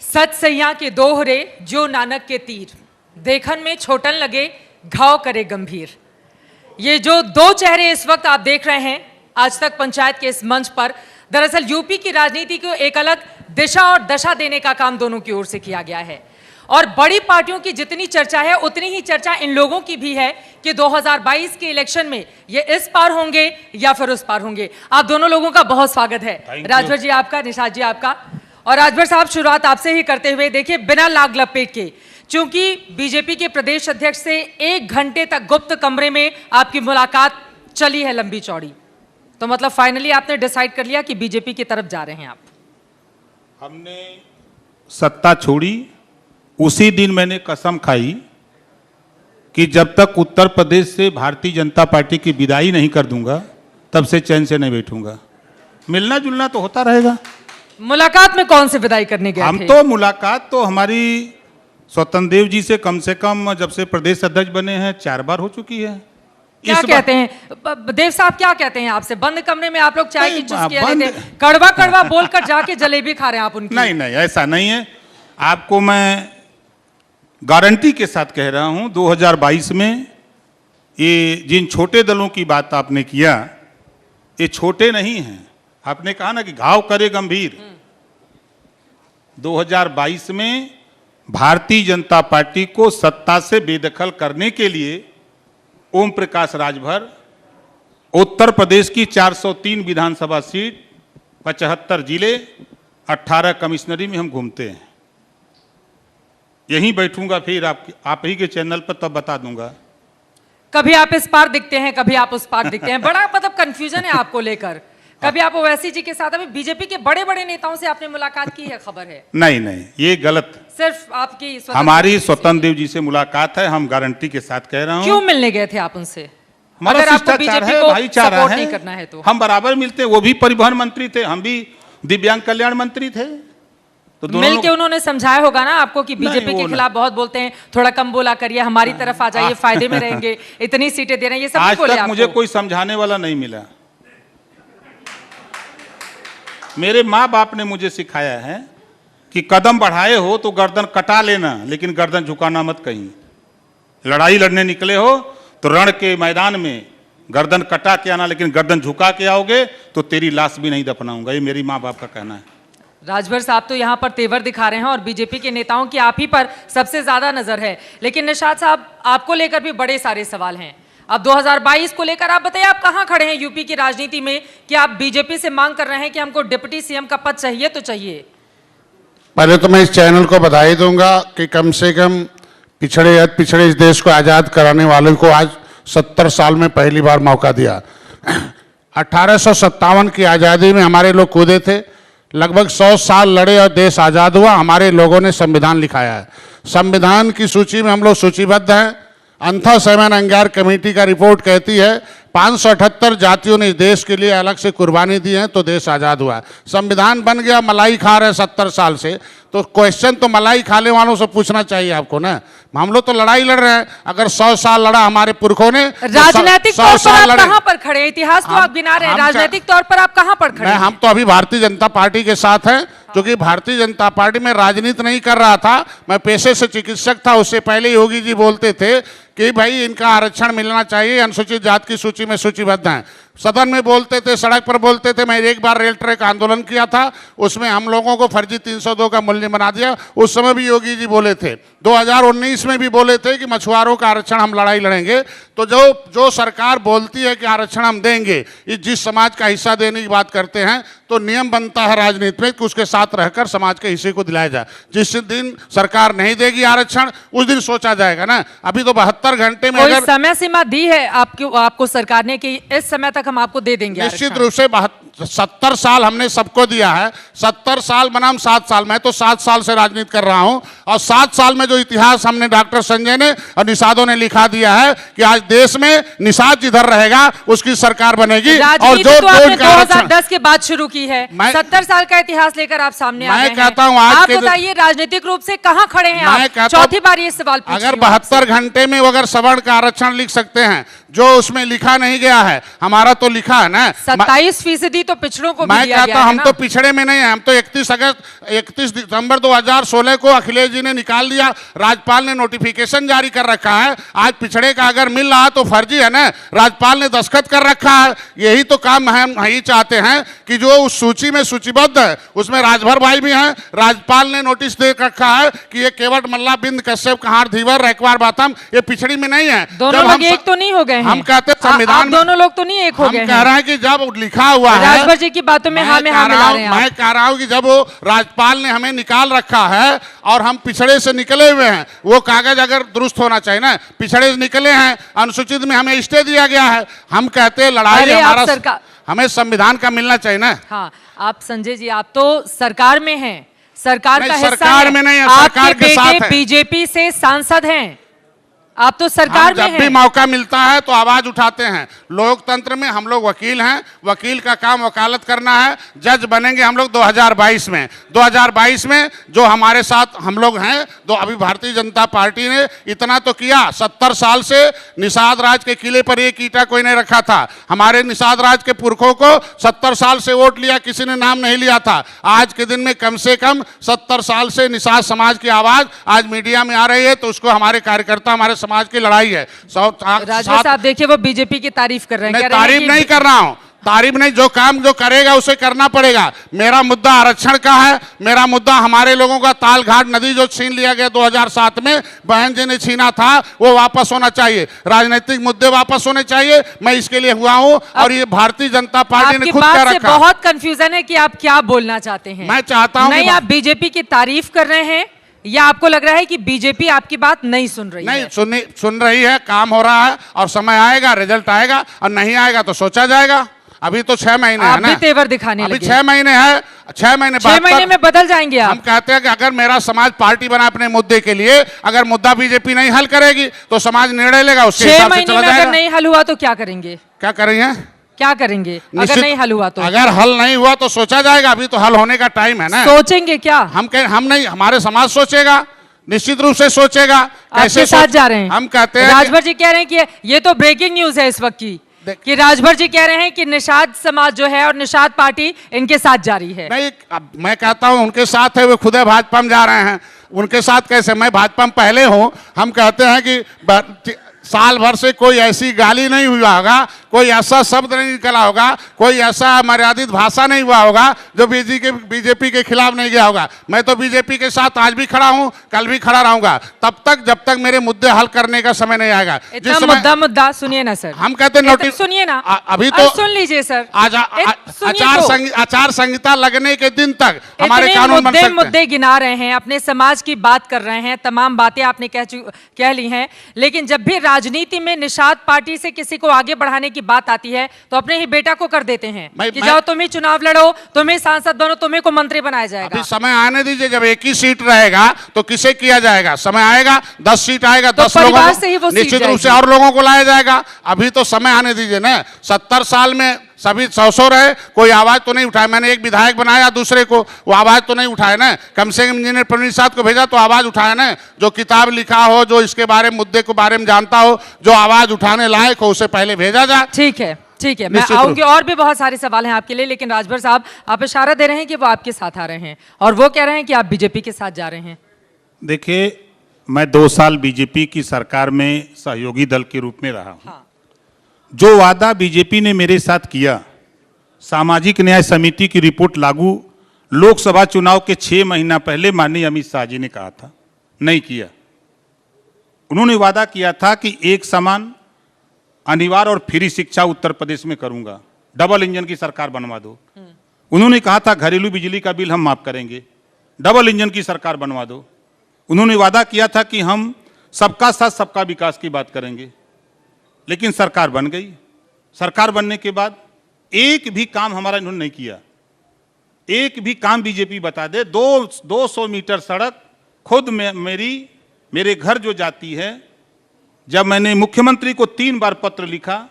सच सैया के दोहरे जो नानक के तीर, देखन में छोटन लगे घाव करे गंभीर। ये जो दो चेहरे इस वक्त आप देख रहे हैं आज तक पंचायत के इस मंच पर, दरअसल यूपी की राजनीति को एक अलग दिशा और दशा देने का काम दोनों की ओर से किया गया है। और बड़ी पार्टियों की जितनी चर्चा है उतनी ही चर्चा इन लोगों की भी है कि 2022 के इलेक्शन में ये इस पार होंगे या फिर उस पार होंगे। आप दोनों लोगों का बहुत स्वागत है। राजभर जी आपका, निशात जी आपका। और राजभर साहब, शुरुआत आपसे ही करते हुए, देखिए बिना लाग लपेट के, चूंकि बीजेपी के प्रदेश अध्यक्ष से 1 घंटे तक गुप्त कमरे में आपकी मुलाकात चली है लंबी चौड़ी, तो मतलब फाइनली आपने डिसाइड कर लिया कि बीजेपी की तरफ जा रहे हैं आप? हमने सत्ता छोड़ी, उसी दिन मैंने कसम खाई कि जब तक उत्तर प्रदेश से भारतीय जनता पार्टी की विदाई नहीं कर दूंगा तब से चैन से नहीं बैठूंगा। मिलना जुलना तो होता रहेगा। मुलाकात में कौन से विदाई करने गए हम थे? तो मुलाकात तो हमारी स्वतंत्र देव जी से कम जब से प्रदेश अध्यक्ष बने हैं 4 बार हो चुकी है। क्या कहते हैं देव साहब, क्या कहते हैं आपसे? बंद कमरे में आप लोग चाय की चुस्कियां लेते हैं, कड़वा कड़वा बोलकर जाके जलेबी खा रहे हैं आप उनकी? नहीं नहीं, ऐसा नहीं है। आपको मैं गारंटी के साथ कह रहा हूं, 2022 में ये जिन छोटे दलों की बात आपने किया, ये छोटे नहीं हैं। आपने कहा ना कि घाव करे गंभीर। 2022 में भारतीय जनता पार्टी को सत्ता से बेदखल करने के लिए ओम प्रकाश राजभर उत्तर प्रदेश की 403 विधानसभा सीट, 75 जिले, 18 कमिश्नरी में हम घूमते हैं। यहीं बैठूंगा, फिर आप ही के चैनल पर तब बता दूंगा। कभी आप इस पार दिखते हैं, कभी आप उस पार दिखते हैं। बड़ा मतलब कंफ्यूजन है आपको लेकर। कभी आप ओवैसी जी के साथ, अभी बीजेपी के बड़े बड़े नेताओं से आपने मुलाकात की है, खबर है? नहीं नहीं, ये गलत। सिर्फ आपकी हमारी स्वतंत्र देव जी से मुलाकात है, हम गारंटी के साथ कह रहा हूं। क्यों मिलने गए थे आप उनसे? हमारा अगर आपको शिष्टाचार बीजेपी है, को भाईचारा सपोर्ट है। नहीं करना है तो हम बराबर मिलते हैं। वो भी परिवहन मंत्री थे, हम भी दिव्यांग कल्याण मंत्री थे, तो मिल के उन्होंने समझाया होगा ना आपको कि बीजेपी के खिलाफ बहुत बोलते हैं, थोड़ा कम बोला करिए, हमारी तरफ आ जाइए, फायदे में रहेंगे, इतनी सीटें दे रहे हैं, ये सब आज बोले तक आपको? मुझे कोई समझाने वाला नहीं मिला। मेरे माँ बाप ने मुझे सिखाया है कि कदम बढ़ाए हो तो गर्दन कटा लेना, लेकिन गर्दन झुकाना मत कहीं। लड़ाई लड़ने निकले हो तो रण के मैदान में गर्दन कटा के आना, लेकिन गर्दन झुका के आओगे तो तेरी लाश भी नहीं दफनाऊंगा। ये मेरी माँ बाप का कहना है। राजभर साहब तो यहाँ पर तेवर दिखा रहे हैं और बीजेपी के नेताओं की आप ही पर सबसे ज्यादा नजर है, लेकिन निशात साहब, आपको लेकर भी बड़े सारे सवाल हैं। अब 2022 को लेकर आप बताइए, आप कहां खड़े हैं यूपी की राजनीति में कि आप बीजेपी से मांग कर रहे हैं कि हमको डिप्टी सीएम का पद चाहिए तो चाहिए? पहले तो मैं इस चैनल को बधाई दूंगा कि कम से कम पिछड़े इस देश को आज़ाद कराने वालों को आज 70 साल में पहली बार मौका दिया। 1857 की आज़ादी में हमारे लोग कूदे थे, लगभग 100 साल लड़े और देश आज़ाद हुआ। हमारे लोगों ने संविधान लिखाया है। संविधान की सूची में हम लोग सूचीबद्ध हैं। अंथा सेवन अंगार कमेटी का रिपोर्ट कहती है 578 जातियों ने इस देश के लिए अलग से कुर्बानी दी है, तो देश आज़ाद हुआ। संविधान बन गया, मलाई खा रहे 70 साल से, तो क्वेश्चन तो मलाई खाने वालों से पूछना चाहिए आपको ना। हम लोग तो लड़ाई लड़ रहे हैं। अगर 100 साल लड़ा हमारे पुरखों ने, राजनीतिक तौर पर आप कहां पर खड़े हैं? इतिहास तो आप गिना रहे हैं, राजनीतिक तौर पर आप कहां पर खड़े हैं? हम तो अभी भारतीय जनता पार्टी के साथ हैं, क्योंकि भारतीय जनता पार्टी में राजनीति नहीं कर रहा था। मैं पेशे से चिकित्सक था, उससे पहले योगी जी बोलते थे कि भाई इनका आरक्षण मिलना चाहिए, अनुसूचित जाति की सूची में सूचीबद्ध हैं। सदन में बोलते थे, सड़क पर बोलते थे। मैं एक बार रेल ट्रैक आंदोलन किया था, उसमें हम लोगों को फर्जी 302 का मूल्य बना दिया। उस समय भी योगी जी बोले थे। 2019 में भी बोले थे कि मछुआरों का आरक्षण हम लड़ाई लड़ेंगे। तो जो सरकार बोलती है कि आरक्षण हम देंगे, जिस समाज का हिस्सा देने की बात करते हैं, तो नियम बनता है राजनीति में कि उसके साथ रहकर समाज के हिस्से को दिलाया जाए। जिस दिन सरकार नहीं देगी आरक्षण, उस दिन सोचा जाएगा ना। अभी तो 72 घंटे में कोई समय सीमा दी है आपको सरकार ने कि इस समय तक हम आपको दे देंगे? निश्चित रूप से 70 साल हमने सबको दिया है। 70 साल बनाम 7 साल। मैं तो 7 साल से राजनीति कर रहा हूं, और 7 साल में जो इतिहास हमने डॉक्टर संजय ने और निषादों ने लिखा दिया है कि आज देश में निषाद जिधर रहेगा उसकी सरकार बनेगी। और जो 2010 के बाद शुरू की है। मैं- 70 साल का इतिहास लेकर आप सामने आ मैं गए हैं। कहता हूं आज आप के दिन- बताइए राजनीतिक रूप से कहां खड़े हैं मैं आप? कहता चौथी बार ये सवाल पूछ अगर रही हूं आपसे। 72 घंटे में अगर सवर्ण का आरक्षण लिख सकते हैं, जो उसमें लिखा नहीं गया है, हमारा तो लिखा है ना। 27% तो पिछड़ों को भी मैं दिया कहता गया है हम ना? तो पिछड़े में नहीं है, हम तो 31 दिसंबर 2016 को अखिलेश जी ने निकाल दिया, राज्यपाल ने नोटिफिकेशन जारी कर रखा है। आज पिछड़े का अगर मिल रहा तो फर्जी है ना, राज्यपाल ने दस्तखत कर रखा है। यही तो काम हम यही चाहते हैं कि जो उस सूची में सूचीबद्ध है उसमें राजभर भाई भी हैं। राज्यपाल ने नोटिस दे रखा है कि ये केवट मल्ला, बिंद कश्यप, कहार, धीवर, रैकवार, बातम ये पिछड़ी में नहीं है। दोनों जब लोग हम एक तो नहीं हो गए हैं। हम कहते हैं संविधान आप दोनों लोग तो नहीं एक हो हम गए कह हैं। रहे हैं कि जब लिखा हुआ है, राजभर जी की बातों में हाँ में हाँ मिला रहे हैं आप। मैं कह रहा हूं कि जब वो राज्यपाल ने हमें निकाल रखा है और हम पिछड़े से निकले हुए हैं, वो कागज अगर दुरुस्त होना चाहिए ना। पिछड़े से निकले हैं, अनुसूचित में हमें स्टे दिया गया है। हम कहते हैं लड़ाई अरे आप हमारा, सरकार- हमें संविधान का मिलना चाहिए ना। हाँ, आप संजय जी आप तो सरकार में हैं, सरकार नहीं, का हिस्सा सरकार हैं। में नहीं है, आपके सरकार के साथ बेटे है। बीजेपी से सांसद हैं, आप तो सरकार हम में जब भी हैं। मौका मिलता है तो आवाज उठाते हैं। लोकतंत्र में हम लोग वकील हैं, वकील का काम वकालत करना है। जज बनेंगे हम लोग 2022 में। 2022 में जो हमारे साथ हम लोग हैं, तो अभी भारतीय जनता पार्टी ने इतना तो किया। 70 साल से निषाद राज के किले पर एक ईंटा कोई नहीं रखा था। हमारे निषाद राज के पुरखों को 70 साल से वोट लिया, किसी ने नाम नहीं लिया था। आज के दिन में कम से कम 70 साल से निषाद समाज की आवाज आज मीडिया में आ रही है, तो उसको हमारे कार्यकर्ता, हमारे समाज की लड़ाई है। राजभर साहब देखिए वो बीजेपी की तारीफ कर रहे हैं, मैं कह रहे हैं तारीफ कि- नहीं कर रहा हूं, तारीफ नहीं, जो काम जो करेगा उसे करना पड़ेगा। मेरा मुद्दा आरक्षण का है। मेरा मुद्दा हमारे लोगों का तालघाट नदी जो छीन लिया गया 2007 में, बहन जी ने छीना था, वो वापस होना चाहिए। राजनीतिक मुद्दे वापस होने चाहिए। मैं इसके लिए हुआ हूं और ये भारतीय जनता पार्टी ने आपकी खुद कह बात से रखा। बहुत कंफ्यूजन है कि आप क्या बोलना चाहते हैं। मैं चाहता हूं कि नहीं, आप बीजेपी की तारीफ कर रहे हैं या आपको लग रहा है कि बीजेपी आपकी बात नहीं सुन रही नहीं है? सुन रही है, काम हो रहा है और समय आएगा, रिजल्ट आएगा, और नहीं आएगा तो सोचा जाएगा। अभी तो 6 महीने है आप ना, भी तेवर दिखाने अभी लगे। 6 महीने है। 6 महीने 6 महीने में बदल जाएंगे हम आप। कहते हैं कि अगर मेरा समाज पार्टी बना अपने मुद्दे के लिए, अगर मुद्दा बीजेपी नहीं हल करेगी तो समाज निर्णय लेगा, उसके 6 हिसाब से महीने चला में अगर जाएगा। नहीं हल हुआ तो क्या करेंगे? क्या करेंगे? क्या करेंगे अगर निश्चित- नहीं हल हुआ तो? अगर हल नहीं हुआ तो सोचा जाएगा। अभी तो हल होने का टाइम है ना। सोचेंगे क्या? हम नहीं, हमारे समाज सोचेगा, निश्चित रूप से सोचेगा। आपके साथ जा रहे हैं? हम कहते हैं राजभर जी कह रहे हैं कि ये तो ब्रेकिंग न्यूज है इस वक्त की, कि राजभर जी कह रहे हैं कि निषाद समाज जो है और निषाद पार्टी इनके साथ जा रही है। नहीं, अब मैं कहता हूं उनके साथ है, वे खुद भाजपा में जा रहे हैं। उनके साथ कैसे? मैं भाजपा में पहले हूं। हम कहते हैं कि साल भर से कोई ऐसी गाली नहीं हुआ होगा, कोई ऐसा शब्द नहीं निकला होगा, कोई ऐसा मर्यादित भाषा नहीं हुआ होगा जो बीजेपी के खिलाफ नहीं गया होगा। मैं तो बीजेपी के साथ आज भी खड़ा हूं, कल भी खड़ा रहूंगा, तब तक जब तक मेरे मुद्दे हल करने का समय नहीं आएगा। इतना मुद्दा सुनिए ना सर। हम कहते हैं नोटिस सुनिए ना, अभी तो सुन लीजिए सर। आचार संहिता लगने के दिन तक हमारे कानून बन सकते हैं। मुद्दे गिना रहे हैं, अपने समाज की बात कर रहे हैं, तमाम बातें आपने कह ली हैं, लेकिन जब भी राजनीति में निषाद पार्टी से किसी को आगे बढ़ाने की बात आती है तो अपने ही बेटा को कर देते हैं कि जाओ तुम ही चुनाव लड़ो, तुम ही सांसद बनो, तुम्हें को मंत्री बनाया जाएगा। अभी समय आने दीजिए, जब एक ही सीट रहेगा तो किसे किया जाएगा? समय आएगा, 10 सीट आएगा, तो 10 लोगों परिवार को से ही वो सीट निश्चित रूप से जाएगी। और लोगों को लाया जाएगा। अभी तो समय आने दीजिए ना। 70 साल में सभी 100 रहे, कोई आवाज तो नहीं उठाया। मैंने एक विधायक बनाया दूसरे को, वो आवाज तो नहीं उठाए ना। कम से कम इंजीनियर प्रवीण साहब को भेजा तो आवाज उठाया ना। जो किताब लिखा हो, जो इसके बारे में मुद्दे के बारे में जानता हो, जो आवाज उठाने लायक हो, उसे पहले भेजा जाए। ठीक है, ठीक है, मैं आऊंगी। और भी बहुत सारे सवाल हैं आपके लिए, लेकिन राजभर साहब आप इशारा दे रहे हैं कि वो आपके साथ आ रहे हैं और वो कह रहे हैं कि आप बीजेपी के साथ जा रहे हैं। देखिए, मैं 2 साल बीजेपी की सरकार में सहयोगी दल के रूप में रहा हूं। हाँ। जो वादा बीजेपी ने मेरे साथ किया, सामाजिक न्याय समिति की रिपोर्ट लागू लोकसभा चुनाव के 6 महीना पहले माननीय अमित शाह जी ने कहा था, नहीं किया। उन्होंने वादा किया था कि एक समान, अनिवार्य और फ्री शिक्षा उत्तर प्रदेश में करूंगा, डबल इंजन की सरकार बनवा दो। उन्होंने कहा था घरेलू बिजली का बिल हम माफ करेंगे, डबल इंजन की सरकार बनवा दो। उन्होंने वादा किया था कि हम सबका साथ सबका विकास की बात करेंगे, लेकिन सरकार बन गई। सरकार बनने के बाद एक भी काम हमारा इन्होंने नहीं किया। एक भी काम बीजेपी बता दे, 200 मीटर सड़क खुद में मेरे घर जो जाती है, जब मैंने मुख्यमंत्री को 3 बार पत्र लिखा,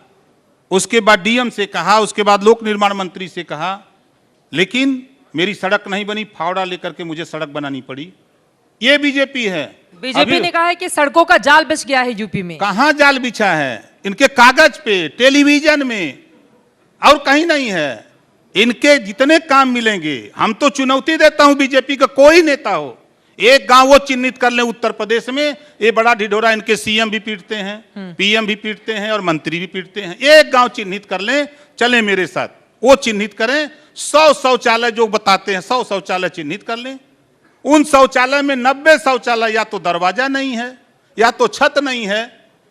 उसके बाद डीएम से कहा, उसके बाद लोक निर्माण मंत्री से कहा, लेकिन मेरी सड़क नहीं बनी, फावड़ा लेकर के मुझे सड़क बनानी पड़ी। ये बीजेपी है। बीजेपी ने कहा है कि सड़कों का जाल बिछ गया है यूपी में। कहां जाल बिछा है? इनके कागज पे, टेलीविजन में, और कहीं नहीं है। इनके जितने काम मिलेंगे, हम तो चुनौती देता हूं बीजेपी का कोई नेता हो, एक गांव वो चिन्हित कर ले उत्तर प्रदेश में, ये बड़ा ढिढोरा, इनके सीएम भी पीटते हैं, पीएम भी पीटते हैं और मंत्री भी पीटते हैं। एक गांव चिन्हित कर ले, चले मेरे साथ, वो चिन्हित करें। 100 शौचालय जो बताते हैं, 100 शौचालय चिन्हित कर लें। उन शौचालय में 90 शौचालय या तो दरवाजा नहीं है, या तो छत नहीं है,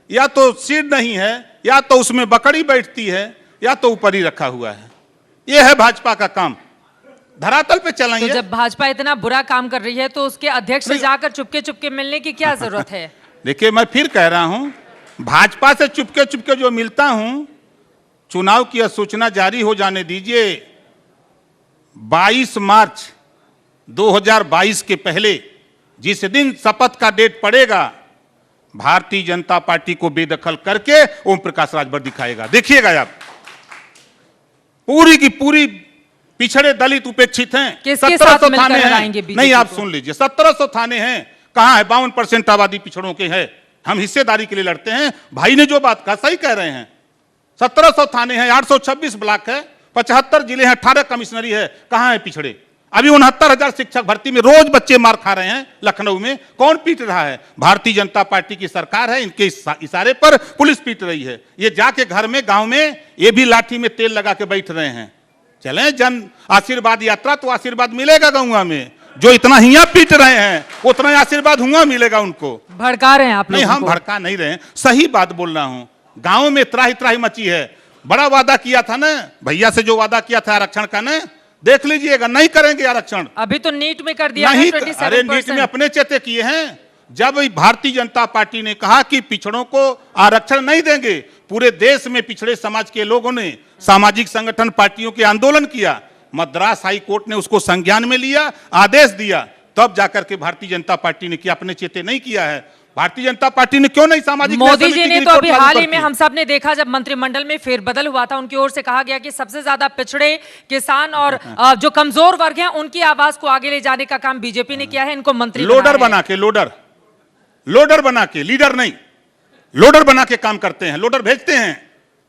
या तो सीट नहीं है, या तो उसमें बकरी बैठती है, या तो ऊपर ही रखा हुआ है। यह है भाजपा का काम, धरातल पे चलाइए। तो जब भाजपा इतना बुरा काम कर रही है तो उसके अध्यक्ष से जाकर चुपके चुपके मिलने की क्या जरूरत है? देखिए, मैं फिर कह रहा हूं, भाजपा से चुपके चुपके जो मिलता हूं, चुनाव की अधिसूचना जारी हो जाने दीजिए। 22 मार्च 2022 के पहले जिस दिन शपथ का डेट पड़ेगा, भारतीय जनता पार्टी को बेदखल करके ओम प्रकाश राजभर दिखाएगा। देखिएगा आप, पूरी की पूरी पिछड़े दलित उपेक्षित हैं। किसके साथ मिलकर लड़ाएंगे बीजेपी नहीं, आप को? सुन लीजिए, 1700 थाने हैं। कहां है? 52% आबादी पिछड़ों के है। हम हिस्सेदारी के लिए लड़ते हैं। भाई ने जो बात कहा सही कह रहे हैं। 1700 थाने हैं, 826 ब्लॉक है, 75 जिले हैं, 18 कमिश्नरी है। कहां है पिछड़े? अभी 69,000 शिक्षक भर्ती में रोज बच्चे मार खा रहे हैं लखनऊ में। कौन पीट रहा है? भारतीय जनता पार्टी की सरकार है, इनके इशारे पर पुलिस पीट रही है। ये जाके घर में, गांव में, ये भी लाठी में तेल लगा के बैठ रहे हैं। चलें जन आशीर्वाद यात्रा, तो आशीर्वाद मिलेगा गाँव में। जो इतना हिया पीट रहे हैं उतना आशीर्वाद हुआ मिलेगा उनको। भड़का रहे हैं आप लोग? नहीं, हम भड़का नहीं रहे हैं, सही बात बोल रहा हूं। गांव में त्राही त्राही मची है। बड़ा वादा किया था ना भैया से, जो वादा किया था आरक्षण का ना, देख लीजिएगा, नहीं करेंगे आरक्षण। अभी तो नीट में कर दिया नहीं, है 27%। अरे नीट में अपने चेते किए हैं। जब भारतीय जनता पार्टी ने कहा कि पिछड़ों को आरक्षण नहीं देंगे, पूरे देश में पिछड़े समाज के लोगों ने, सामाजिक संगठन, पार्टियों के आंदोलन किया। मद्रास हाई कोर्ट ने उसको संज्ञान में लिया, आदेश दिया, तब जाकर के भारतीय जनता पार्टी ने किया। अपने चेते नहीं किया है। भारतीय जनता पार्टी ने क्यों नहीं सामाजिक? मोदी जी ने तो अभी हाल ही में हम सब ने देखा, जब मंत्रिमंडल में फेरबदल हुआ था, उनकी ओर से कहा गया कि सबसे ज्यादा पिछड़े, किसान और जो कमजोर वर्ग हैं, उनकी आवाज को आगे ले जाने का काम बीजेपी ने किया है। इनको मंत्री लोडर बना के, लोडर बना के, लीडर नहीं, लोडर बना के काम करते हैं। लोडर भेजते हैं।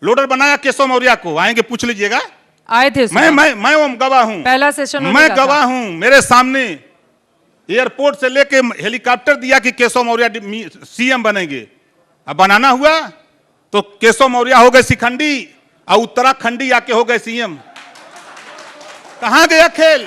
लोडर बनाया केशव मौर्य को, आएंगे पूछ लीजिएगा, आए थे। मैं गवाह हूं, पहला सेशन मैं गवाह हूं। मेरे सामने एयरपोर्ट से लेके हेलीकॉप्टर दिया कि केशव मौर्य सीएम बनेंगे। अब बनाना हुआ तो केशव मौर्य हो गए शिखंडी और उत्तराखंडी आके हो गए सीएम। कहां गया खेल?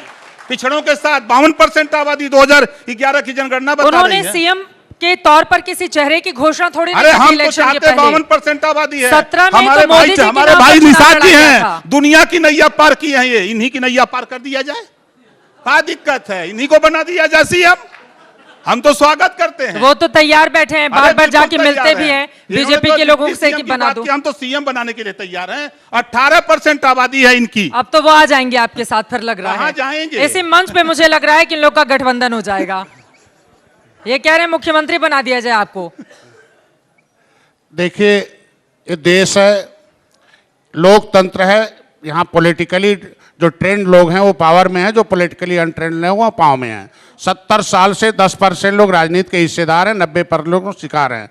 पिछड़ों के साथ 52% आबादी 2011 की जनगणना बता रही है। उन्होंने सीएम के तौर पर किसी चेहरे की घोषणा थोड़ी नहीं की। हम तो चाहते 52% आबादी है। 17 में हमारे तो मोदी जी हमारे भाई निषाद जी हैं, दुनिया की नैया पार की है। ये इन्हीं की नैया पार कर दिया जाए, क्या दिक्कत है? इन्हीं को बना दिया जाए सीएम, हम तो स्वागत करते हैं। वो तो तैयार बैठे हैं, बार बार जाके मिलते भी हैं बीजेपी के लोगों से कि बना दो। हम तो सीएम बनाने के लिए तैयार हैं। 18% आबादी है इनकी। अब तो वो आ जाएंगे आपके साथ, फिर लग रहा है। कहां जाएंगे? इसी मंच पे मुझे लग रहा है कि इन लोग का गठबंधन हो जाएगा। ये कह रहे हैं मुख्यमंत्री बना दिया जाए आपको। देखिए, ये देश है, लोकतंत्र है। यहाँ पॉलिटिकली जो ट्रेंड लोग हैं वो पावर में है, जो पॉलिटिकली अनट्रेंड है वो पाँव में है। 70 साल से 10% लोग राजनीति के हिस्सेदार हैं, 90% लोग शिकार हैं।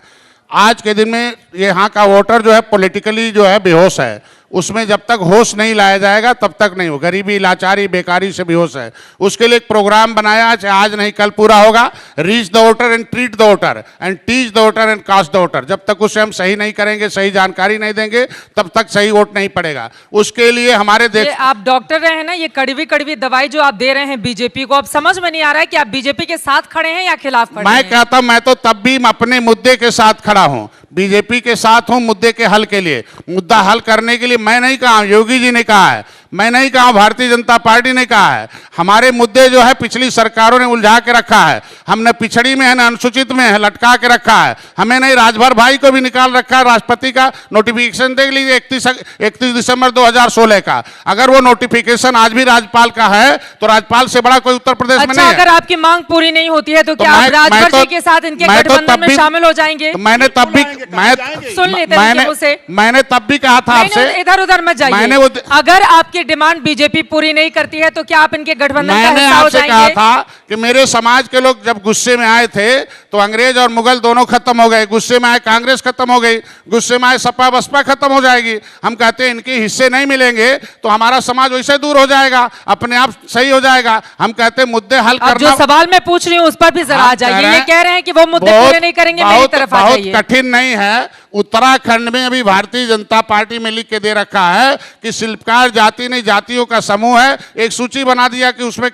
आज के दिन में ये यहाँ का वोटर जो है पॉलिटिकली जो है बेहोश है। उसमें जब तक होश नहीं लाया जाएगा तब तक नहीं हो। गरीबी, लाचारी, बेकारी से बेहोश है। उसके लिए एक प्रोग्राम बनाया, चाहे आज नहीं कल पूरा होगा। Reach the voter and treat the voter and teach the voter and cast the voter. जब तक उसे हम सही नहीं करेंगे, सही जानकारी नहीं देंगे, तब तक सही वोट नहीं पड़ेगा। उसके लिए हमारे देश, आप डॉक्टर रहे हैं ना, ये कड़वी कड़वी दवाई जो आप दे रहे हैं बीजेपी को, अब समझ में नहीं आ रहा है कि आप बीजेपी के साथ खड़े हैं या खिलाफ खड़े हैं। मैं कहता हूं, मैं तो तब भी अपने मुद्दे के साथ खड़ा हूं, बीजेपी के साथ हूं मुद्दे के हल के लिए। मुद्दा हल करने के लिए मैं नहीं कहा, योगी जी ने कहा है, मैं नहीं कहा, भारतीय जनता पार्टी ने कहा है। हमारे मुद्दे जो है पिछली सरकारों ने उलझा के रखा है। हमने पिछड़ी में है ना, अनुसूचित में है, लटका के रखा है। हमें नहीं, राजभर भाई को भी निकाल रखा है। राष्ट्रपति का नोटिफिकेशन देख लीजिए 31 दिसंबर 2016 का। अगर वो नोटिफिकेशन आज भी राज्यपाल का है तो राज्यपाल से बड़ा कोई उत्तर प्रदेश में नहीं है। अगर आपकी मांग पूरी नहीं होती है तो क्या आप राजभर जी के साथ इनके गठबंधन में शामिल हो जाएंगे? मैंने तब भी, सुन लेते हैं मुझसे। मैंने तब भी कहा था आपसे, इधर उधर मत जाइए। मैंने वो, अगर आपके की डिमांड बीजेपी पूरी नहीं करती है तो क्या आप इनके गठबंधन का मैंने हिस्सा हो आपसे कहा जाएंगे? था कि मेरे समाज के लोग जब गुस्से में आए थे तो अंग्रेज और मुगल दोनों खत्म हो गए, गुस्से में आए कांग्रेस खत्म हो गई, गुस्से में आए सपा बसपा खत्म हो जाएगी। हम कहते हैं इनके हिस्से नहीं मिलेंगे तो हमारा समाज वैसे दूर हो जाएगा, अपने आप सही हो जाएगा। हम कहते हैं मुद्दे हल अब जो करना। सवाल मैं पूछ रही हूँ उस पर भी जरा आ जाइए। ये कह रहे हैं कि वो मुद्दे पूरे नहीं करेंगे, मेरी तरफ आ जाइए। बहुत कठिन नहीं है। उत्तराखंड में अभी भारतीय जनता पार्टी में लिख के दे रखा है कि शिल्पकार जाति नहीं जातियों का समूह है। एक सूची बना दिया कि उसमें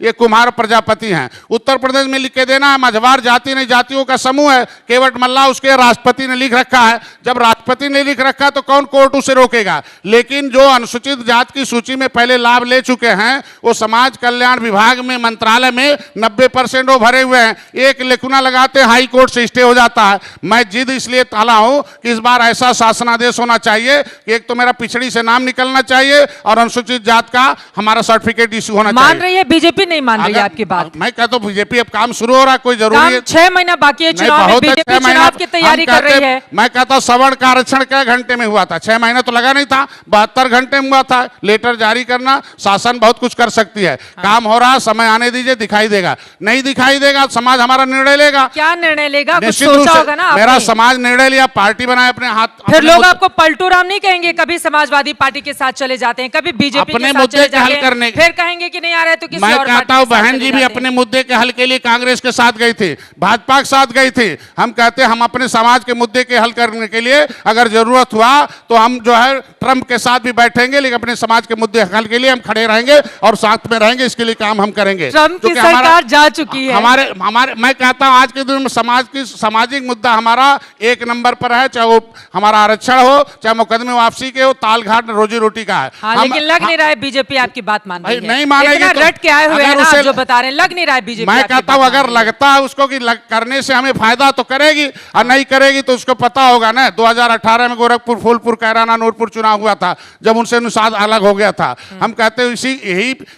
ये कुम्हार प्रजापति हैं। उत्तर प्रदेश में लिख के देना है मझवार जाति नहीं जातियों का समूह है, केवट मल्ला उसके राष्ट्रपति ने लिख रखा है। जब राष्ट्रपति ने लिख रखा तो कौन कोर्ट उसे रोकेगा? लेकिन जो अनुसूचित जाति की सूची में पहले लाभ ले चुके हैं वो समाज कल्याण विभाग में मंत्रालय में 90% वो भरे हुए हैं। एक लेखुना लगाते हाई कोर्ट से स्टे हो जाता है। मैं जिद इसलिए ताला हूं कि इस बार ऐसा शासनादेश होना चाहिए कि एक तो मेरा पिछड़ी से नाम निकलना चाहिए और अनुसूचित जात का हमारा सर्टिफिकेट इश्यू होना चाहिए। मान रही है बीजेपी नहीं मान रही है आपकी बात? मैं कहता हूं बीजेपी अब काम शुरू हो रहा है, कोई जरूरी है। 6 महीना बाकी है चुनाव में, बीजेपी चुनाव की तैयारी कर रही है। मैं कहता हूं सवर्ण का आरक्षण क्या घंटे में हुआ था? 6 महीना तो लगा नहीं था, 72 घंटे में हुआ था। लेटर जारी करना, शासन बहुत कुछ कर सकती है। काम हो रहा, समय आने दीजिए, दिखाई देगा। नहीं दिखाई देगा समाज हमारा निर्णय लेगा। क्या निर्णय लेगा? कुछ निश्चित रूप सोचा से होगा ना मेरा आपने? समाज निर्णय लिया, पार्टी बनाए अपने हाथ। फिर लोग आपको पलटू राम नहीं कहेंगे? कभी समाजवादी पार्टी के साथ चले जाते हैं, कभी बीजेपी अपने के साथ मुद्दे चले के हल जाते करने हैं, फिर कहेंगे कि नहीं आ रहा है तो किसी मैं और कहता हूं बहन जी भी अपने मुद्दे के हल के लिए कांग्रेस के साथ गई थी, भाजपा के साथ गई थी। हम कहते हैं हम अपने समाज के मुद्दे के हल करने के लिए अगर जरूरत हुआ तो हम जो है ट्रंप के साथ भी बैठेंगे, लेकिन अपने समाज के मुद्दे हल के लिए हम खड़े रहेंगे और साथ में रहेंगे। इसके लिए काम हम करेंगे। ट्रंप की सरकार जा चुकी है। हमारे मैं कहता हूं आज के दिन में समाज की सामाजिक मुद्दा हमारा 1 नंबर पर है, चाहे वो हमारा आरक्षण हो, चाहे मुकदमे वापसी के हो, तालघाट रोजी रोटी का है। हाँ, लेकिन लग नहीं रहा है बीजेपी आपकी बात मान रही है। नहीं मानेगी इतना तो रट के आए हुए हैं ना, अगर आप जो बता रहे हैं, लग नहीं रहा है बीजेपी। मैं कहता हूं अगर लगता है उसको कि करने से हमें फायदा तो करेगी, और नहीं करेगी तो उसको पता होगा ना। 2018 में गोरखपुर, फूलपुर, कैराना, नूरपुर चुनाव हुआ था जब उनसे अनुसाद अलग हो गया था। हम कहते हैं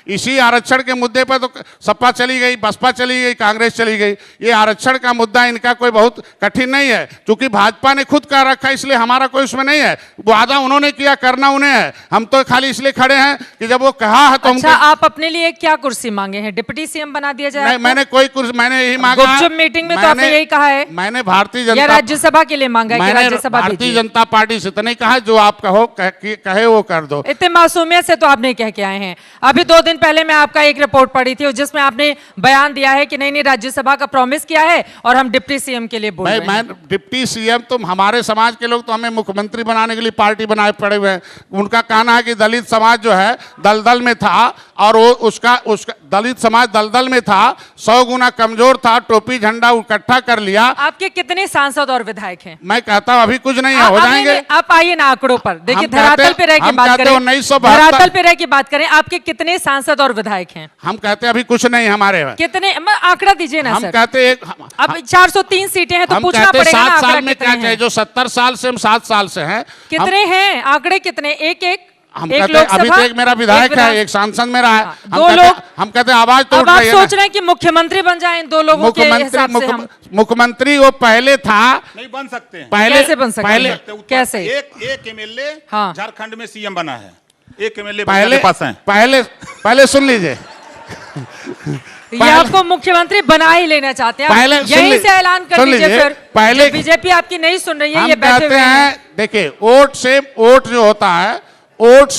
इसी आरक्षण के मुद्दे पर तो सपा चली गई, बसपा चली गई, कांग्रेस चली गई। ये आरक्षण का मुद्दा इनका कोई बहुत कठिन नहीं है, क्योंकि भाजपा ने खुद कह रखा है, इसलिए हमारा कोई उसमें नहीं है। वादा उन्होंने किया, करना उन्हें है। हम तो खाली इसलिए खड़े हैं कि जब वो कहा है तो अच्छा, आप अपने लिए क्या कुर्सी मांगे हैं? डिप्टी सीएम बना दिया जाए? नहीं, मैंने कोई कुर्सी, मैंने यही मांगा। गुपचुप मीटिंग में तो आपने यही कहा है। मैंने भारतीय जनता या राज्यसभा के लिए मांगा है कि राज्यसभा भारतीय जनता पार्टी से तो नहीं कहा, जो आप कहो कहे वो कर दो। इतने मासूमियत से तो आप नहीं कह के आए हैं। अभी 2 दिन पहले मैं आपका एक रिपोर्ट पढ़ी थी जिसमें आपने बयान दिया है कि नहीं राज्यसभा का प्रॉमिस किया है और हम डिप्टी सीएम के लिए बोल रहे हैं। मैं डिप्टी सीएम तो हमारे समाज के लोग तो हमें मुख्यमंत्री बनाने के लिए पार्टी बनाए पड़े हुए हैं। उनका कहना है कि दलित समाज जो है दलदल में था और वो उसका दलित समाज दलदल में था, 100 गुना कमजोर था, टोपी झंडा इकट्ठा कर लिया। आपके कितने सांसद और विधायक हैं? मैं कहता हूं अभी कुछ नहीं है, हो जाएंगे। आप आइए ना आंकड़ों पर, देखिए धरातल पे रह के बात करें। 1972 धरातल पे रह के बात करें, आपके कितने सांसद और विधायक हैं? हम कहते हैं अभी कुछ नहीं हमारे में। कितने आंकड़ा दीजिए ना हम सर। कहते हैं अब 403 सीटें हैं तो पूछना पड़ेगा ना 7 साल आंकड़ा में कितने क्या हैं? चाहिए? जो 70 साल से हम 7 साल से हैं। कितने हैं आंकड़े? कितने? एक हम कहते हैं अभी तो एक मेरा विधायक है, एक सांसद मेरा है। दो लोग। हम कहते हैं आवाज तो अब उठ आप रही है सोच रहे हैं कि मुख्यमंत्री बन जाएं इन 2 लोगों के हिसाब से हम? मुख्यमंत्री वो पहले था, नहीं बन सकते हैं। पहले कैसे बन सकते हैं? कैसे? एक एमएलए हाँ। झारखंड में सीएम बना है, एक एमएलए पहले पास है। पहले सुन लीजिए, ये आपको मुख्यमंत्री बना ही लेना चाहते हैं? पहले यहीं से ऐलान कर दीजिए फिर। पहले बीजेपी आपकी नहीं सुन रही है, हम ये बैठे कहते हुए हैं। हैं देखिए वोट जो होता है, वोट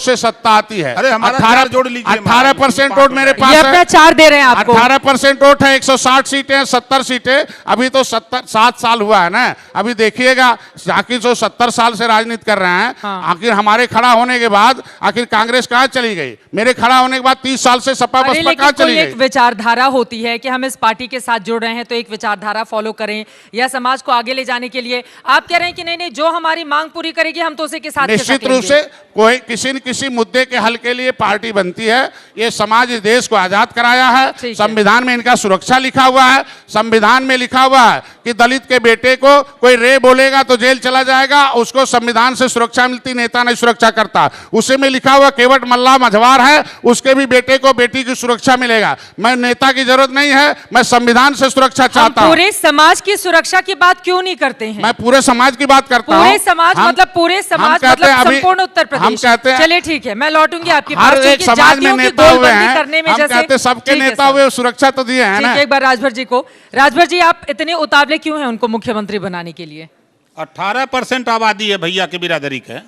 से सत्ता आती है। अरे हमारा 18% वोट मेरे पास ये है। अपना 4 दे रहे हैं आपको। 18% वोट है, 160 सीटें, 70 सीटें। अभी तो 7 साल हुआ है ना। अभी देखिएगा आखिर जो 70 साल से राजनीति कर रहे हैं, हाँ। आखिर हमारे खड़ा होने के बाद आखिर कांग्रेस कहाँ चली गई? मेरे खड़ा होने के बाद 30 साल से सपा बसपा कहाँ चली गई? एक विचारधारा होती है कि हम इस पार्टी के साथ जुड़ रहे हैं तो एक विचारधारा फॉलो करें या समाज को आगे ले जाने के लिए। आप कह रहे हैं कि नहीं जो हमारी मांग पूरी करेगी हम तो उसे के साथ निश्चित रूप से कोई किसी न किसी मुद्दे के हल के लिए पार्टी बनती है। ये समाज इस देश को आजाद कराया है। संविधान में इनका सुरक्षा लिखा हुआ है। संविधान में लिखा हुआ है कि दलित के बेटे को कोई रे बोलेगा तो जेल चला जाएगा, उसको संविधान से सुरक्षा मिलती, नेता नहीं सुरक्षा करता। उसे में लिखा हुआ केवट मल्ला मझवार है, उसके भी बेटे को बेटी की सुरक्षा मिलेगा। मैं नेता की जरूरत नहीं है, मैं संविधान से सुरक्षा चाहता हूं। पूरे समाज की सुरक्षा की बात क्यों नहीं करते हैं? मैं पूरे समाज की बात करता हूं। पूरे समाज मतलब पूरे समाज मतलब संपूर्ण उत्तर प्रदेश। कहते हैं- चलिए ठीक है, मैं लौटूंगी आपके हर पास, एक क्योंकि समाज में जातियों की नेता हुए गोलबंदी हैं, करने में हम जैसे कहते हैं सबके ठीक है नेता सर। हुए सुरक्षा तो दिए हैं ठीक ना। है, एक बार राजभर जी को। राजभर जी, आप इतने उतावले क्यों हैं उनको मुख्यमंत्री बनाने के लिए? 18% आबादी है भैया की बिरादरी का।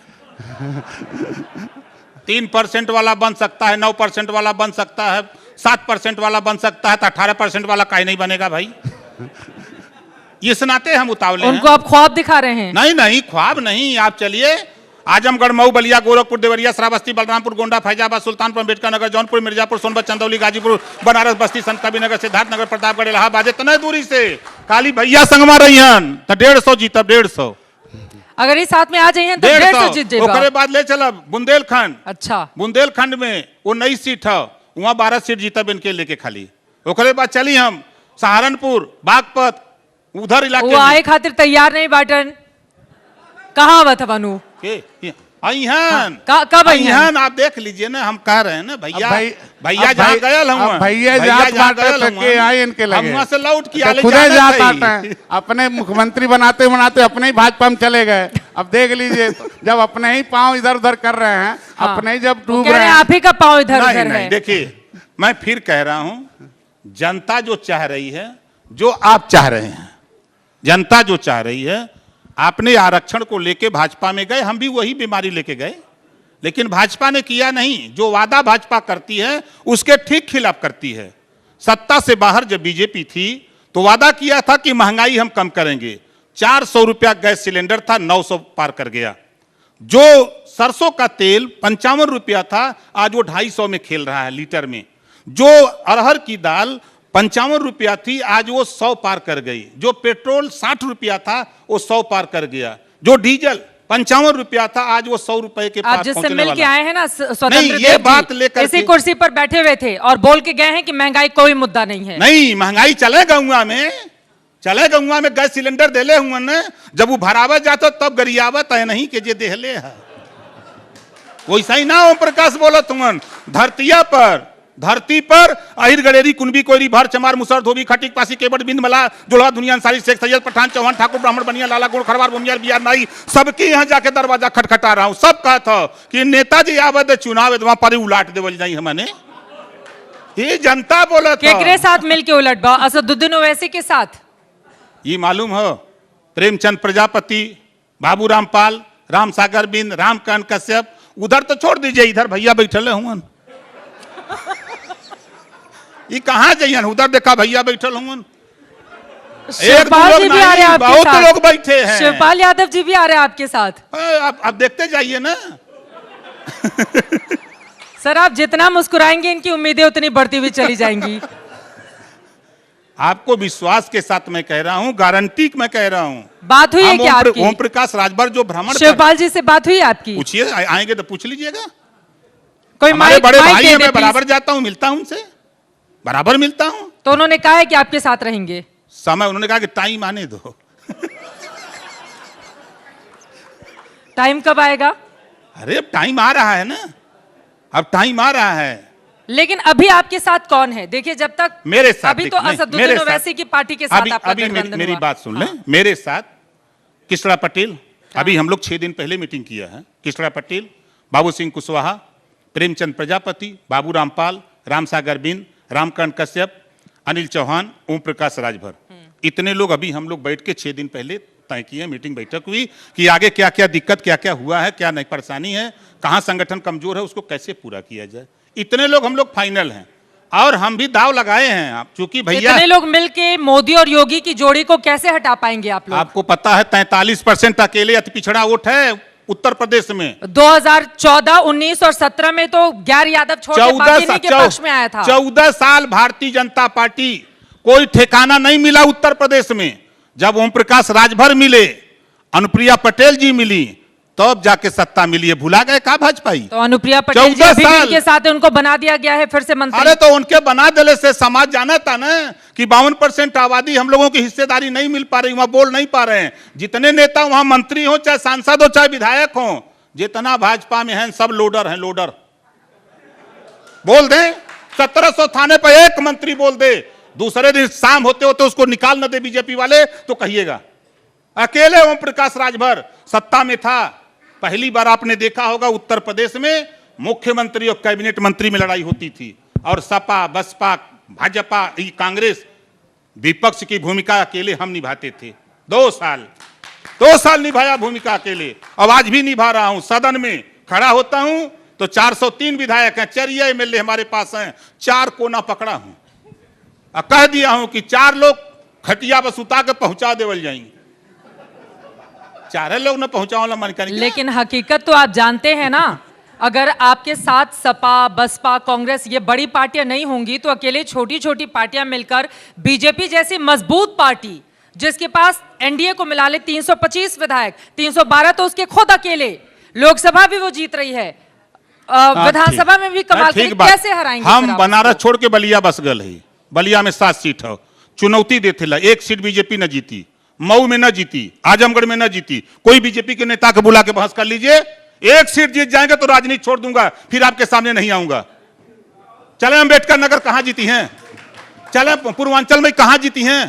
3% वाला बन सकता है, 9% वाला बन सकता है, 7% वाला बन सकता है, तो 18% वाला काहे नहीं बनेगा भाई? इस नाते हम उतावले उनको हैं। आप ख्वाब दिखा रहे हैं? नहीं नहीं, ख्वाब नहीं। आप चलिए, आजमगढ़, मऊ, बलिया, गोरखपुर, देवरिया, श्रावस्ती, बलरामपुर, गोंडा, फैजाबाद, सुल्तानपुर, अम्बेडकर नगर, जौनपुर, मिर्जापुर, सोनभद्र, चंदौली, गाजीपुर, बनारस, बस्ती, संत कबीरनगर, सिद्धार्थनगर, प्रतापगढ़, इलाहाबाद, इतने दूरी से खाली भैया संगमा रही हन तो 150 जीतब। 150 अगर ये साथ में आ जाइए तो 150 जीत जाएगा। ओकरे बाद ले चलब बुंदेलखंड। अच्छा, बुंदेलखंड में वो 19 सीट है, वहां 12 सीट जीतब इनके लेके खाली। ओकरे बाद चली हम सहारनपुर, बागपत, उधर इलाके वो आए खातिर तैयार नहीं बाटन। कहाँ बतवानू अहन कब अइहन? आप देख लीजिए ना, हम कह रहे हैं ना भैया। भैया अब जहाँ गयल अब हूँ, भैया जात बाटे तके आए इनके लगे। हम वहाँ से लौट के तो आले खुदे जाने जात सही। आता है। अपने मुख्यमंत्री बनाते बनाते अपने ही भाजपा में चले गए। अब देख लीजिए, जब अपने ही पांव इधर उधर कर रहे हैं, हाँ। अपने ही जब वो डूब कह रहे रहे हैं हैं। आप ही का पाँव इधर नहीं उधर नहीं, है। देखिए मैं फिर कह रहा हूं, जनता जो चाह रही है, जो आप चाह रहे हैं, जनता जो चाह रही है, आपने आरक्षण को लेके भाजपा में गए, हम भी वही बीमारी लेके गए, लेकिन भाजपा ने किया नहीं। जो वादा भाजपा करती है उसके ठीक खिलाफ करती है। सत्ता से बाहर जब बीजेपी थी तो वादा किया था कि महंगाई हम कम करेंगे। 400 रुपया गैस सिलेंडर था, 900 पार कर गया। जो सरसों का तेल 55 रुपया था, आज वो 250 में खेल रहा है लीटर में। जो अरहर की दाल 55 रुपया थी, आज वो 100 पार कर गई। जो पेट्रोल 60 रुपया था, वो 100 पार कर गया। जो डीजल 55 रुपया था, आज वो 100 रुपए के आप पास जिससे पहुंचने मिल के वाला। आए हैं ना नहीं, स्वतंत्र ये देव बात जी, लेकर इसी के- कुर्सी पर बैठे हुए थे और बोल के गए हैं कि महंगाई कोई मुद्दा नहीं है। नहीं, महंगाई चले गौवा में, चले गौवा में गैस सिलेंडर देले हुआ न, जब वो भरावत जातो तब गरियावत है, नहीं के जे देहले है। वैसा ही ना ओम प्रकाश बोलो तुमन, धरती पर अहिर गडेरी कुनबी कोयरी भर चमार मुसर धोबी खटिक पासी केवट बिंद मला जुलहा दुनिया अंसारी शेख सैयद पठान चौहान ठाकुर ब्राह्मण बनिया लाला गुण खरवार भूमियार बिहार नाई, सबके यहाँ जाके दरवाजा खटखटा रहा हूं। सब कहा था कि नेताजी आवत चुनाव वहां पर उलाट देवल जाई हमने। ये जनता बोला था। केकरे साथ मिलके उलट बा? असदुद्दीन ओवैसी के साथ? ये मालूम हो, प्रेमचंद प्रजापति, बाबू रामपाल, राम सागर बिंद, रामकांत कश्यप, उधर तो छोड़ दीजिए, इधर भैया बैठल हुन। ये कहाँ जाइए, उधर देखा भैया बैठल हुन। शिवपाल जी भी आ रहे हैं आपके बहुत साथ। लोग बैठे हैं। शिवपाल यादव जी भी आ रहे हैं आपके साथ। आप देखते जाइए ना। सर, आप जितना मुस्कुराएंगे इनकी उम्मीदें उतनी बढ़ती हुई चली जाएंगी। आपको विश्वास के साथ मैं कह रहा हूँ, गारंटी मैं कह रहा हूँ। बात हुई है क्या आपकी? ओम प्रकाश राजभर जो भ्रमण शिवपाल जी से बात हुई है आपकी? पूछिए, आएंगे तो पूछ लीजिएगा। कोई हमारे माइक बड़े माइक भाई दे हैं, दे मैं प्लीज। बराबर जाता हूँ, मिलता हूँ उनसे, बराबर मिलता हूँ। तो उन्होंने कहा है कि आपके साथ रहेंगे। समय उन्होंने कहा कि टाइम आने दो। टाइम कब आएगा? अरे अब टाइम आ रहा है ना, अब टाइम आ रहा है। लेकिन अभी आपके साथ कौन है? देखिए, जब तक मेरे साथ अभी तो नहीं, असदुद्दीन मेरे साथ- ओवैसी की पार्टी के साथ अभी आपका अभी गठबंधन मेरी हुआ। बात सुन लें। हाँ। मेरे साथ किशोर पटेल, अभी हम लोग 6 दिन पहले मीटिंग किया है। किशोर पटेल, बाबू सिंह कुशवाहा, प्रेमचंद प्रजापति, बाबू रामपाल, राम सागर बिंद, रामकांत कश्यप, अनिल चौहान, ओम प्रकाश राजभर, इतने लोग अभी हम लोग बैठ के 6 दिन पहले तय किए, मीटिंग बैठक हुई कि आगे क्या क्या दिक्कत, क्या क्या हुआ है, क्या नई परेशानी है, कहाँ संगठन कमजोर है, उसको कैसे पूरा किया जाए। इतने लोग हम लोग फाइनल हैं और हम भी दाव लगाए हैं। आप चूंकि भैया इतने लोग मिलके मोदी और योगी की जोड़ी को कैसे हटा पाएंगे आप लोग? आपको पता है 43% अकेले अति पिछड़ा वोट है उत्तर प्रदेश में। 2014, 19 और 17 में तो गैर यादव छोड़ के बाकी इन्हीं के पक्ष में आया था। 14 साल भारतीय जनता पार्टी कोई ठिकाना नहीं मिला उत्तर प्रदेश में। जब ओम प्रकाश राजभर मिले, अनुप्रिया पटेल जी मिली, तब जाके सत्ता मिली है। भुला गए का भाजपा? तो अनुप्रिया पटेल जी 14 अभी भी साल। इनके साथ है, उनको बना दिया गया है फिर से मंत्री। अरे तो उनके बना देने से समाज जाना था ना कि 52% आबादी हम लोगों की हिस्सेदारी नहीं मिल पा रही, वहां बोल नहीं पा रहे हैं। जितने नेता वहां मंत्री हो, चाहे सांसद हो, चाहे विधायक हो, जितना भाजपा में है सब लोडर हैं, लोडर। बोल दें 1700 थाने पर एक मंत्री बोल दे, दूसरे दिन शाम होते होते उसको निकाल न दे बीजेपी वाले तो कहिएगा। अकेले ओम प्रकाश राजभर सत्ता में था, पहली बार आपने देखा होगा उत्तर प्रदेश में मुख्यमंत्री और कैबिनेट मंत्री में लड़ाई होती थी, और सपा, बसपा, भाजपा, कांग्रेस विपक्ष की भूमिका अकेले हम निभाते थे। 2 साल निभाया भूमिका अकेले, अब आज भी निभा रहा हूं। सदन में खड़ा होता हूं तो 403 विधायक हैं, 4 एमएलए हमारे पास हैं, 4 कोना पकड़ा हूं और कह दिया हूं कि 4 लोग खटिया पर सुता के पहुंचा देवल जाएंगे, 4 लोग न पहुंचाओ मन कर। लेकिन हकीकत तो आप जानते हैं ना, अगर आपके साथ सपा, बसपा, कांग्रेस ये बड़ी पार्टियां नहीं होंगी तो अकेले छोटी छोटी पार्टियां मिलकर बीजेपी जैसी मजबूत पार्टी, जिसके पास एनडीए को मिला ले 325 विधायक, 312 तो उसके खुद अकेले, लोकसभा भी वो जीत रही है, विधानसभा में भी कमाल करें, कैसे हराएंगे? हम बनारस छोड़ के बलिया बस गए ही, बलिया में 7 सीट हो, चुनौती देते ला, 1 सीट बीजेपी न जीती, मऊ में न जीती, आजमगढ़ में न जीती। कोई बीजेपी के नेता को बुला के बहस कर लीजिए, 1 सीट जीत जाएंगे तो राजनीति छोड़ दूंगा, फिर आपके सामने नहीं आऊंगा। चले अम्बेडकर नगर कहां जीती हैं, चले पूर्वांचल में कहां जीती हैं,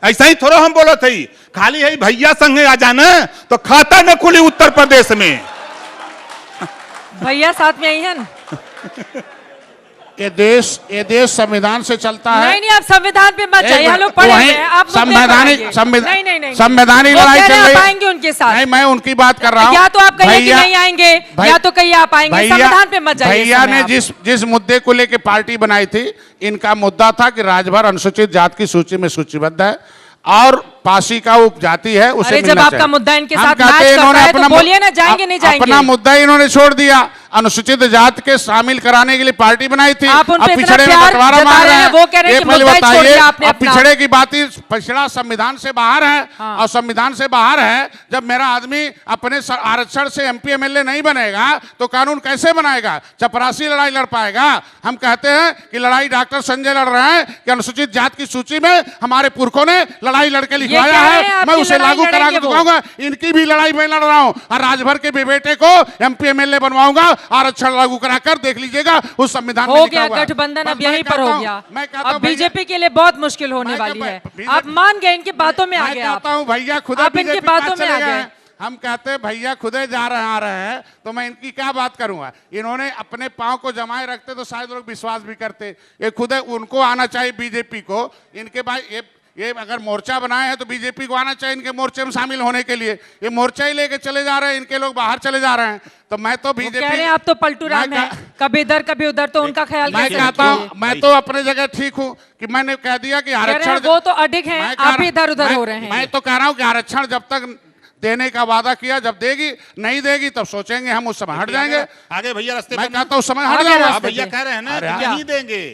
ऐसा ही थोड़ा हम बोलो थे, खाली है भैया संगे आ जाना तो खाता न खुली उत्तर प्रदेश में। भैया साथ में आई है ना? ये देश संविधान से चलता है। नहीं, आप संविधान पे मत जाइए, हम लोग पढ़े हुए हैं, आप संवैधानिक नहीं, लड़ाई चल रही है। आएंगे उनके साथ। नहीं, मैं उनकी बात कर रहा हूँ। या तो आप कहिए कि नहीं आएंगे, या तो कहिए आप आएंगे, संविधान पे मत जाइए। भैया ने जिस मुद्दे को लेकर पार्टी बनाई थी, इनका मुद्दा था कि राजभर अनुसूचित जाति की सूची में सूचीबद्ध है और पासी का उपजाति है, उसे अरे जब आपका मुद्दा इनके साथ मैच करता है तो बोलिए ना, जाएंगे नहीं जाएंगे? अपना मुद्दा इन्होंने छोड़ दिया, अनुसूचित जाति के शामिल कराने के लिए पार्टी बनाई थी। आप उन पे अब इतना पिछड़े में प्यार बंटवारा जता मांग रहे रहे हैं, हैं। वो कह रहे हैं ये कि पहले मुद्दा ही छोड़ बताइए, दिया आपने अब अपना। पिछड़े की बात ही, पिछड़ा संविधान से बाहर है, और संविधान से बाहर है। जब मेरा आदमी अपने आरक्षण से एमपी एमएलए नहीं बनेगा तो कानून कैसे बनाएगा, चपरासी लड़ाई लड़ पाएगा? हम कहते हैं कि लड़ाई डॉक्टर संजय लड़ रहे हैं कि अनुसूचित जाति की सूची में हमारे पुरखों ने लड़ाई लड़के लिखवाया है, मैं उसे लागू करा के दिखाऊंगा। इनकी भी लड़ाई मैं लड़ रहा हूं, और राजभर के बेटे को एमपी एमएलए बनवाऊंगा, आरक्षण लागू कराकर देख लीजिएगा उस संविधान में हो लिखा गया हुआ है। गठबंधन, अब बस यहीं पर हो गया। अब बीजेपी के लिए बहुत मुश्किल होने वाली है। आप मान गए, इनकी बातों में आ गए। मैं कहता हूं भैया खुद आप इनकी बातों में आ गए। हम कहते हैं भैया खुदे आ रहे हैं, तो मैं इनकी क्या बात करूंगा? इन्होंने अपने पांव को जमाए रखते तो शायद लोग विश्वास भी करते। ये खुद उनको आना चाहिए बीजेपी को, इनके भाई ये अगर मोर्चा बनाए हैं तो बीजेपी को आना चाहिए इनके मोर्चे में शामिल होने के लिए। ये मोर्चा ही लेके चले जा रहे हैं, इनके लोग बाहर चले जा रहे हैं। तो मैं तो बीजेपी कह रहे हैं आप तो पलटू राम हैं, कभी इधर कभी उधर, तो उनका ख्याल मैं कहता हूँ, मैं तो अपने जगह ठीक हूँ कि मैंने कह दिया कि आरक्षण, वो तो अडिग हैं, आप भी इधर उधर हो रहे हैं। मैं तो कह रहा हूँ कि आरक्षण जब तक देने का वादा किया, जब देगी नहीं देगी तब सोचेंगे, हम उस समय हट जाएंगे। आगे भैया रास्ते, मैं कहता हूँ समय हट जाएगा। भैया कह रहे हैं ना नहीं देंगे।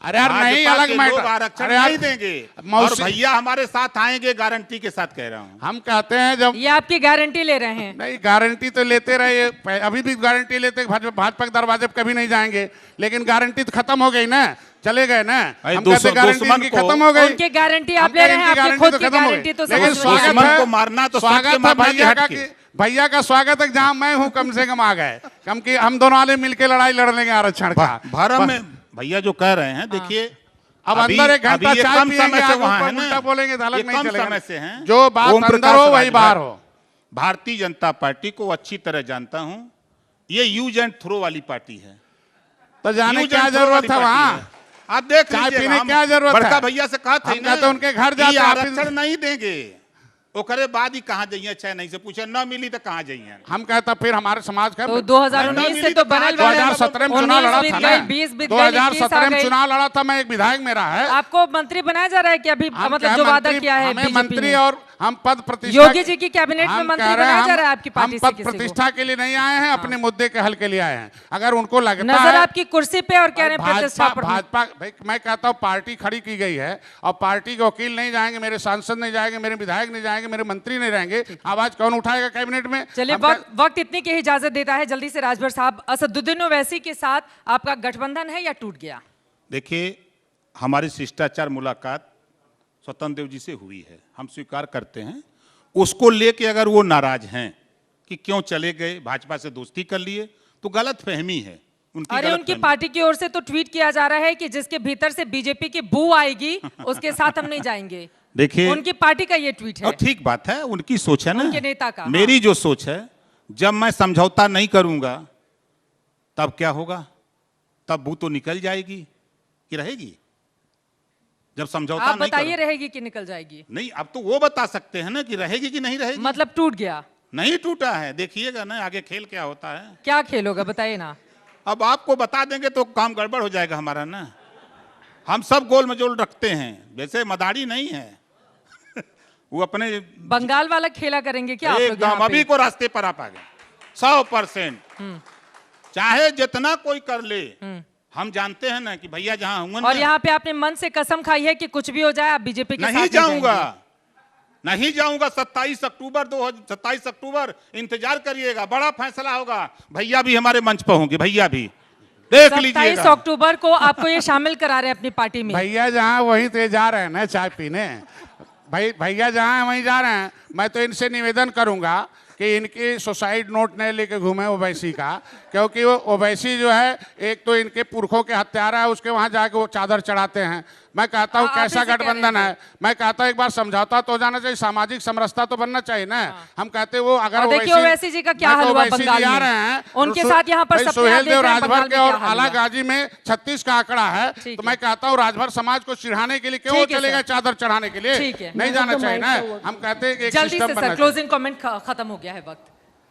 अरे यार नहीं, अलग मैटर, आरक्षण नहीं देंगे और भैया हमारे साथ आएंगे, गारंटी के साथ कह रहा हूँ। हम कहते हैं जब ये आपकी गारंटी ले रहे हैं। नहीं, गारंटी तो लेते रहे, अभी भी गारंटी लेते, भाजपा के दरवाजे पे कभी नहीं जाएंगे, लेकिन गारंटी तो खत्म हो गई ना, चले गए ना। हम कहते गारंटी खत्म हो गई, उनकी गारंटी आप ले रहे हैं, आपकी खुद की गारंटी तो लेकिन स्वागत को मारना तो स्वागत है भैया का स्वागत है, जहाँ मैं हूँ कम से कम आ गए, कम की हम दोनों वाले मिलकर लड़ाई लड़ लेंगे आरक्षण का। भारत में भैया जो कह रहे हैं, देखिए अब अंदर 1 घंटा चाय पिएंगे, आगे बोलेंगे तो अलग नहीं चलेगा। जो बात अंदर हो वही बाहर हो। भारतीय जनता पार्टी को अच्छी तरह जानता हूं, ये यूज एंड थ्रो वाली पार्टी है। तो जाने क्या जरूरत है वहाँ? आप देख चाय पीने क्या जरूरत है? बड़का भैया से कहा था ना, तो उनके घर जाते आरक्षण नहीं देंगे, ओकरे बाद ही कहाँ जाइए, चाहे नहीं से पूछे, न मिली तो कहाँ जाइए। हम कहता फिर हमारे समाज का तो 2019 से तो बनल 2017 में चुनाव लड़ा था ना, 2017 में चुनाव लड़ा था, मैं एक विधायक मेरा है। आपको मंत्री बनाया जा रहा है कि अभी मतलब जो वादा किया है हमें मंत्री और हम पद प्रतिष्ठा, योगी जी की कैबिनेट में मंत्री बनाया जा रहा है आपकी पार्टी से? हम पद प्रतिष्ठा के लिए नहीं आए हैं, अपने मुद्दे के हल के लिए आए हैं। अगर उनको लगता नजर है आपकी कुर्सी पे और कह रहे हैं प्रतिष्ठा पर, भाजपा भाई मैं कहता हूँ पार्टी खड़ी की गई है और पार्टी के वकील नहीं जाएंगे, मेरे सांसद नहीं जाएंगे, मेरे विधायक नहीं जाएंगे, मेरे मंत्री नहीं रहेंगे, आवाज कौन उठाएगा कैबिनेट में? चलिए वक्त इतनी की इजाजत देता है। जल्दी से राजभर साहब, असदुद्दीन ओवैसी के साथ आपका गठबंधन है या टूट गया? देखिए, हमारी शिष्टाचार मुलाकात स्वतंत्र देव जी से हुई है, हम स्वीकार करते हैं। उसको लेके अगर वो नाराज हैं कि क्यों चले गए, भाजपा से दोस्ती कर लिए, तो गलत फहमी है उनकी। अरे उनकी पार्टी की ओर से तो ट्वीट किया जा रहा है कि जिसके भीतर से बीजेपी की बू आएगी उसके साथ हम नहीं जाएंगे। देखिए, उनकी पार्टी का ये ट्वीट है। ठीक बात है, उनकी सोच है ना, उनके नेता का। मेरी जो सोच है जब मैं समझौता नहीं करूंगा तब क्या होगा? तब वो तो निकल जाएगी कि रहेगी? जब समझौता आप नहीं बताइए रहेगी कि निकल जाएगी? नहीं, अब तो वो बता सकते हैं ना कि रहेगी कि नहीं रहेगी। मतलब टूट गया? नहीं टूटा है, देखिएगा ना आगे खेल क्या होता है। क्या खेल होगा बताइए ना। अब आपको बता देंगे तो काम गड़बड़ हो जाएगा हमारा ना। हम सब गोल मजोल रखते हैं, वैसे मदारी नहीं है। वो अपने बंगाल वाला खेला करेंगे क्या आप लोग एकदम यहाँ पे? अभी को रास्ते पर आप आ गए 100%। चाहे जितना कोई कर ले, हम जानते हैं ना कि भैया जहां होंगे और यहाँ पे आपने मन से कसम खाई है कि कुछ भी हो जाए आप बीजेपी के साथ नहीं जाएंगे। नहीं जाऊंगा। 27 अक्टूबर इंतजार करिएगा, बड़ा फैसला होगा। भैया भी हमारे मंच पर होंगे, भैया भी देख 27 लीजिएगा। अक्टूबर को आपको ये शामिल करा रहे हैं अपनी पार्टी में। भैया जहाँ वहीं ते जा रहे हैं ना चाय पीने। भैया जहाँ हैं वहीं जा रहे हैं। मैं तो इनसे निवेदन करूंगा कि इनकी सुसाइड नोट नहीं लेके घूमे ओवैसी का, क्योंकि वो ओवैसी जो है एक तो इनके पुरखों के हत्यारा है, उसके वहां जाके वो चादर चढ़ाते हैं। मैं कहता हूँ आप कैसा इसे कह रहे गठबंधन है। मैं कहता हूँ एक बार समझौता तो हो जाना चाहिए, सामाजिक समरसता तो बनना चाहिए ना। हम कहते वो अगर और देखिए ओवैसी जी का क्या हाल हुआ बंगाल आ में। रहे हैं उनके साथ यहाँ पर सब सुहेल देव राजभर के और आला आलागाजी में 36 का आंकड़ा है। ठीक तो है। मैं कहता हूँ राजभर समाज को चिढ़ाने के लिए क्यों ठीक है चलेगा सर। चादर चढ़ाने के लिए? ठीक है। नहीं जाना चाहिए ना। हम कहते हैं कि एक जल्दी सिस्टम से बनना सर चाहिए। क्लोजिंग कमेंट खत्म हो गया है वक्त।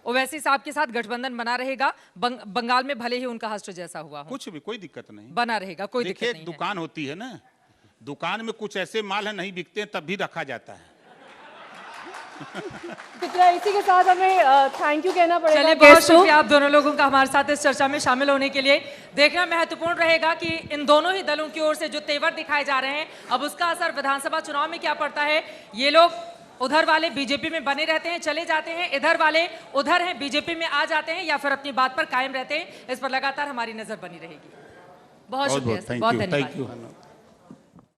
ओवैसी साहब के साथ गठबंधन बना रहेगा, बंगाल में भले ही उनका हश्र जैसा हुआ हो, कुछ भी कोई दिक्कत नहीं, बना रहेगा, कोई दिक्कत देखिए नहीं है। दुकान होती है ना, दुकान में कुछ ऐसे माल है नहीं बिकते हैं तब भी रखा जाता है। चित्रा, इसी के साथ हमें थैंक यू कहना पड़ेगा। चलिए, बहुत guest को। शुक्रिया आप दोनों लोगों का हमारे साथ इस चर्चा में शामिल होने के लिए। देखना महत्वपूर्ण रहेगा कि इन दोनों ही दलों की ओर से जो तेवर दिखाए जा रहे हैं, अब उसका असर विधानसभा चुनाव में क्या पड़ता है। ये लोग उधर वाले बीजेपी में बने रहते हैं, चले जाते हैं, इधर वाले उधर हैं बीजेपी में आ जाते हैं, या फिर अपनी बात पर कायम रहते हैं। इस पर लगातार हमारी नजर बनी रहेगी। बहुत शुक्रिया, बहुत धन्यवाद। Thank you.